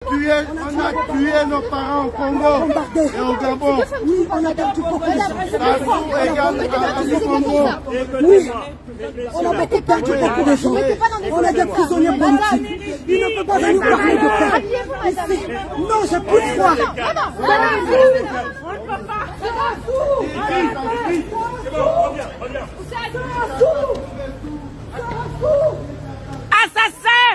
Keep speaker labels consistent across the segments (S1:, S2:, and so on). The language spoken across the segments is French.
S1: On a tué nos parents au Congo et au Gabon.
S2: Oui, on a perdu beaucoup de gens.
S1: Oui,
S2: on a beaucoup perdu beaucoup de gens. On a des prisonniers politiques. Il ne peut pas venir parler de paix. Ici. Non, j'ai plus de foi.
S3: Assassin!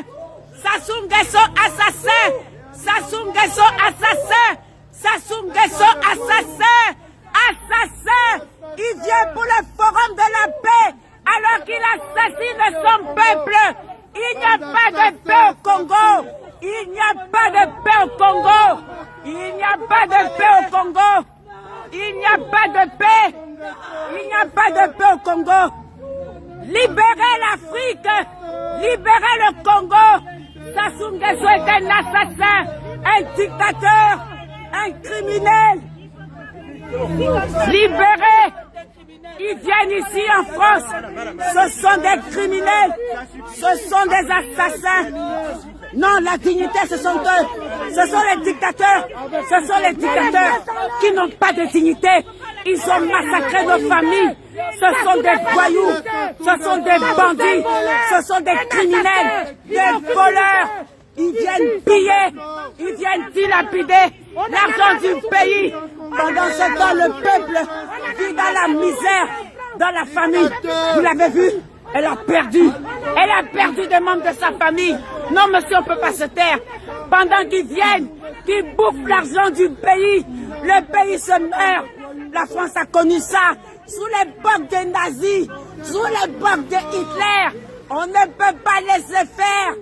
S3: Sassou Nguesso assassin! Sassou Nguesso assassin! Sassou Nguesso assassin! Assassin! Il vient pour le forum de la paix alors qu'il assassine son peuple! Il n'y a pas de paix au Congo! Il n'y a pas de paix au Congo! Il n'y a pas de paix au Congo! Il n'y a pas de paix! Il n'y a pas de paix au Congo! Libérez l'Afrique! Libérez le Congo! Sassou Nguesso est un assassin, un dictateur, un criminel. Libérez! Ils viennent ici en France. Ce sont des criminels. Ce sont des assassins. Non, la dignité, ce sont eux. Ce sont les dictateurs. Ce sont les dictateurs qui n'ont pas de dignité. Ils ont massacré nos familles. Ce sont des voyous. Ce sont des bandits. Ce sont des criminels. Des voleurs. Ils viennent piller. Ils viennent dilapider l'argent du pays. Pendant ce temps, le peuple vit dans la misère, dans la famille. Vous l'avez vu? Elle a perdu. Elle a perdu des membres de sa famille. Non, monsieur, on ne peut pas se taire. Pendant qu'ils viennent, qu'ils bouffent l'argent du pays, le pays se meurt. La France a connu ça sous l'époque des nazis, sous l'époque de Hitler. On ne peut pas laisser faire.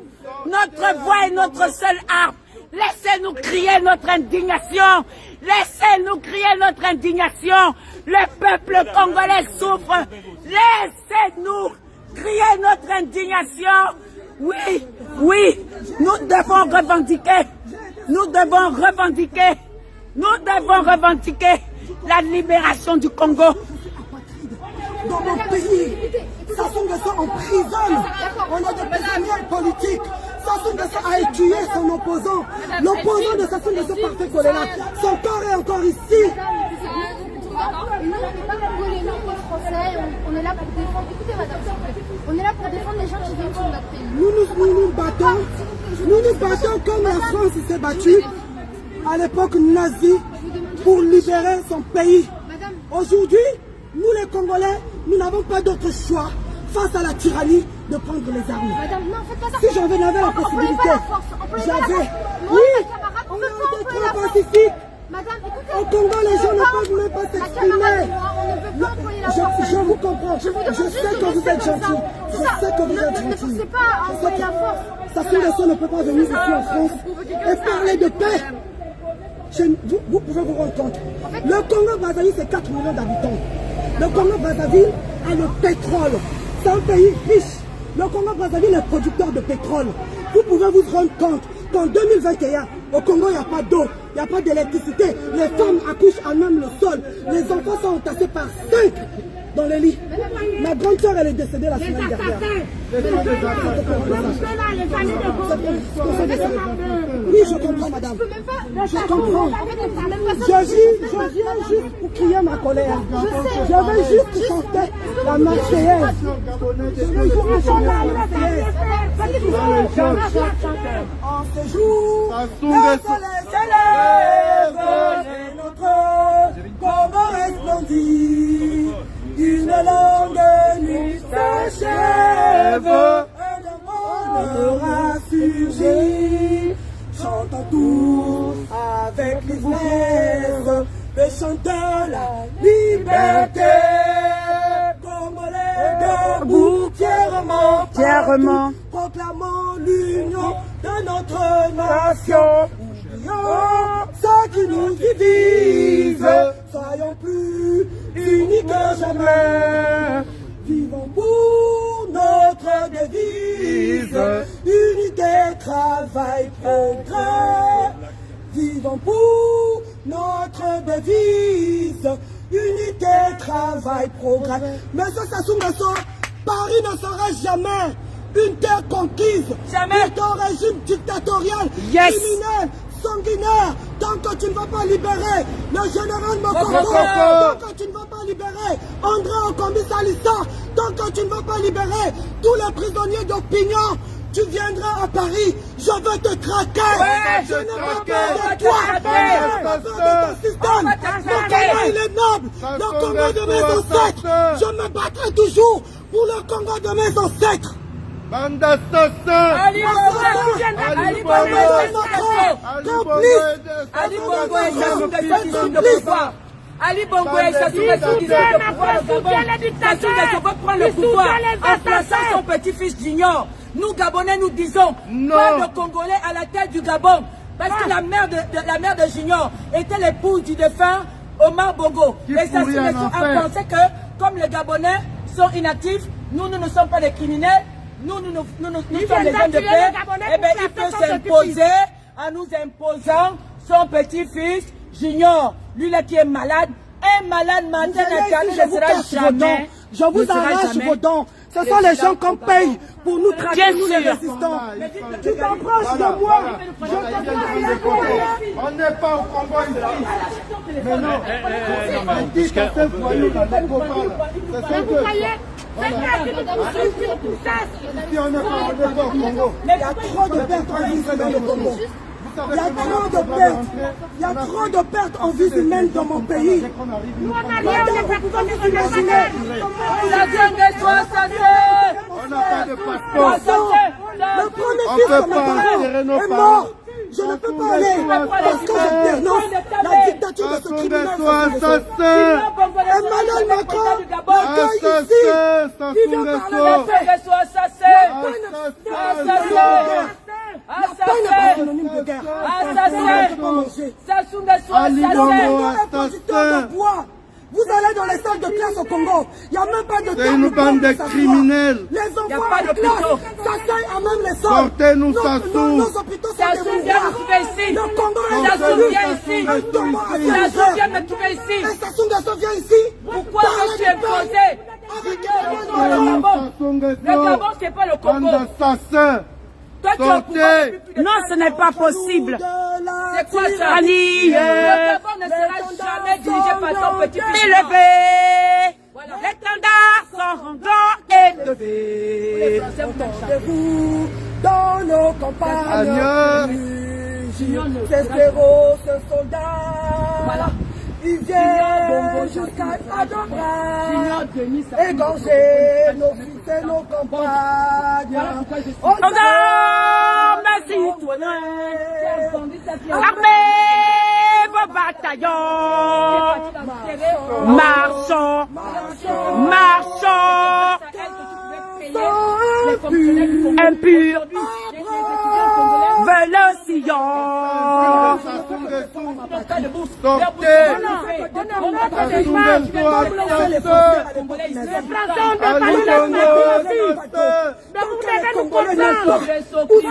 S3: Notre voix est notre seule arme. Laissez-nous crier notre indignation. Laissez-nous crier notre indignation. Le peuple congolais souffre. Laissez-nous crier notre indignation. Oui, oui, nous devons revendiquer. Nous devons revendiquer. Nous devons revendiquer la libération du Congo.
S2: Dans mon pays, Sassou Nguesso en prison. On a des prisonniers politiques. Sassou Nguesso a tué son opposant. L'opposant de Sassou Nguesso partait Kolela. Son corps est encore ici.
S4: Nous, on n'est pas congolais, on est français, on est là pour défendre. Écoutez, madame, on est là pour défendre les gens qui viennent sur notre pays.
S2: Nous nous battons comme la France s'est battue à l'époque nazie pour libérer son pays. Aujourd'hui, nous les Congolais, nous n'avons pas d'autre choix face à la tyrannie de prendre les armes.
S4: Madame, non, faites pas ça.
S2: Si j'en avais la possibilité, j'avais. Oui, on a été trop pacifique.
S4: Madame, écoutez.
S2: Au Congo, les gens ne peuvent même pas s'exprimer. Je vous comprends. Je sais que vous êtes gentil. Je sais que vous êtes gentil.
S4: Ne poussez pas à envoyer la force.
S2: Sassou Nguesso ne peut pas venir ici en France et parler de paix. Vous pouvez vous rendre compte. Le Congo-Brazzaville, c'est 4 millions d'habitants. Le Congo-Brazzaville a le pétrole. C'est un pays riche. Le Congo-Brazzaville est producteur de pétrole. Vous pouvez vous rendre compte qu'en 2021, au Congo, il n'y a pas d'eau, il n'y a pas d'électricité. Les femmes accouchent à même le sol. Les enfants sont entassés par 5 dans les lits. Ma grande soeur, elle est décédée la semaine dernière. Oui, je comprends, madame. Je comprends. Je viens juste pour crier ma colère. Je veux juste chanter la Marseillaise. Je veux juste chanter la Marseillaise. En ce jour, le soleil s'élève et notre Congo resplendit. Une longue nuit s'achève et le monde rassurgit. Chantons tous avec l'ivresse le chant de la liberté. Congolais debout fièrement, proclamons l'union de notre nation. Oublions ce qui nous divise, soyons plus unis que jamais. Vivons pour notre devise, unité, travail, progrès. Vivons pour notre devise, unité, travail, progrès. Monsieur Sassou Nguesso, Paris ne sera jamais une terre conquise
S3: Jamais.
S2: pour ton régime dictatorial,
S3: Yes.
S2: criminel, sanguinaire. Tant que tu ne vas pas libérer le général Mokoko,
S3: Mokoko.
S2: tant que tu ne vas pas libérer André Okombi Salissa, tant que tu ne vas pas libérer tous les prisonniers d'opinion, tu viendras à Paris, je veux te traquer.
S3: Ouais,
S2: Je n'ai pas
S3: traquer,
S2: peur
S3: on va
S2: de toi,
S3: te
S2: je
S3: traquer.
S2: n'ai pas peur de ton système. Le combat il est noble, le combat de mes ancêtres. Je me battrai toujours pour le combat de mes ancêtres.
S1: Bande d'assassins.
S3: Ali Bongo Ali Bongo et Sassou Nguesso qui sont de pouvoir. Ali Bongo et Sassou Nguesso qui sont de pouvoir au Gabon. Sassou Nguesso veut prendre le pouvoir en plaçant son petit-fils Junior. Nous Gabonais nous disons pas de Congolais à la tête du Gabon. Parce que la mère de Junior était l'épouse du défunt Omar Bongo. Et Sassou Nguesso a pensé que comme les Gabonais sont inactifs, nous ne sommes pas des criminels. Nous sommes des hommes de paix. Eh bien, il peut s'imposer en nous imposant son petit-fils Junior. Lui là qui est malade, un malade mental ne sera jamais.
S2: Je vous arrache vos dents. Ce sont les gens qu'on paye pour nous traquer, nous les résistants. Tu t'approches de moi.
S1: On n'est pas au combat ici. Mais non. On dit que c'est voyou dans le combat.
S4: Vous voyez,
S1: Ici, on n'est pas au Congo.
S2: Il y a trop de pertes en vie dans le Congo. Il y a trop de pertes. Il y a trop de pertes en vie humaine dans mon pays. Madame, vous pouvez imaginer.
S1: On n'a pas de passeport.
S2: Le premier fils de mes parents est mort. Je ne peux pas aller parce que je dénonce la dictature de ce criminel. Emmanuel Macron m'accueille ici. Il vient parler de paix. Vous allez dans les salles de classe au Congo, il n'y a même pas de
S1: c'est une bande de criminels.
S2: Les enfants en classe, ça taille à même les sols.
S1: Sortez-nous Sassou.
S2: Nos hôpitaux sont des Le Congo est
S3: Sassou vient ici.
S2: Sassou
S3: vient me trouver ici.
S2: Et Sassou Nguesso vient ici.
S3: Pourquoi tu es posé? Le Gabon, c'est pas le Congo.
S1: Bande d'assassins. Sortez.
S3: Non, ce n'est pas possible. C'est quoi ça?
S2: Ali,
S3: le Gabon ne sera jamais dirigé par son petit-fils.
S2: Élevé. L'étendard sans gants élevé. Entendez-vous dans nos campagnes. Ces héros, ce soldat. Il vient jusqu'à Adobra, égorger nos fils et nos campagnes. Merci, armez vos bataillons. Marchons, marchons. Impurs, veulent le sillon.
S1: Sortez.
S2: Tant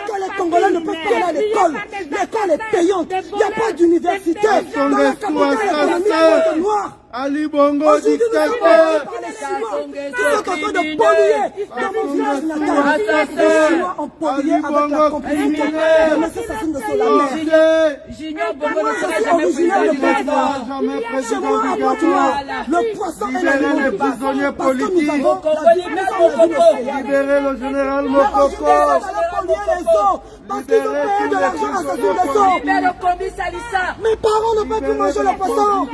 S2: que les Congolais ne peuvent pas aller à l'école, l'école est payante, il n'y a pas d'université. Dans la capitale, il y a des noirs.
S1: Ali Bongo dictateur.
S2: Qui sont en train de polluer dans mon village natal. Les Chinois ont pollué avec la complicité de M. Sassou Nguesso la mère.
S3: Junior Bongo
S2: Moi,
S3: ne
S2: je
S3: sera
S2: suis
S3: jamais
S2: originaire de
S3: président.
S2: Pointe-Noire. Chez moi, à Pointe-Noire, le poisson est la
S1: Libérez les
S2: nourriture.
S1: prisonniers
S2: Parce que nous
S1: politiques.
S2: avons la vie de
S1: Libérez le général
S2: les
S1: Mokoko.
S2: parce qu'ils ont payé de l'argent à Sassou Nguesso.
S3: Libère Okombi Salissa.
S2: Mes parents ne peuvent plus manger le poisson.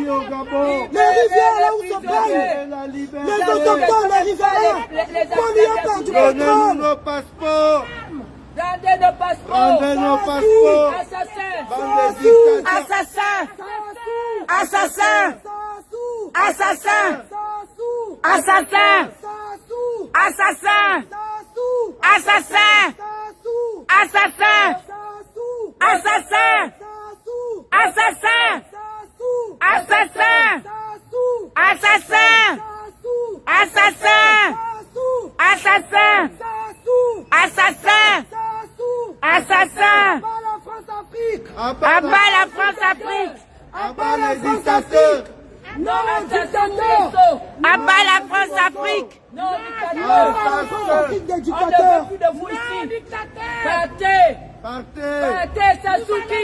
S2: Les rivières là où se baignent, les autochtones, les riverains, pollués par du
S1: Donnez-nous
S2: pétrole.
S1: nos passeports.
S3: Rendez nos passeports.
S1: Rendez nos passeports.
S3: Assassins.
S1: Bande de dictateurs.
S3: Assassin. Assassin. Assassin. Assassin. Assassin. Assassin. Assassin. Assassin. Assassin. Assassin. Assassin. Assassin. Assassin. Assassin.
S1: Abat
S3: la France-Afrique.
S1: Abat les dictateurs.
S3: Non au dictateur. À bas la France-Afrique.
S1: Non dictateur.
S2: Des dictateurs.
S3: On ne veut plus de vous ici. Partez.
S1: Partez.
S3: Partez, Sassouki.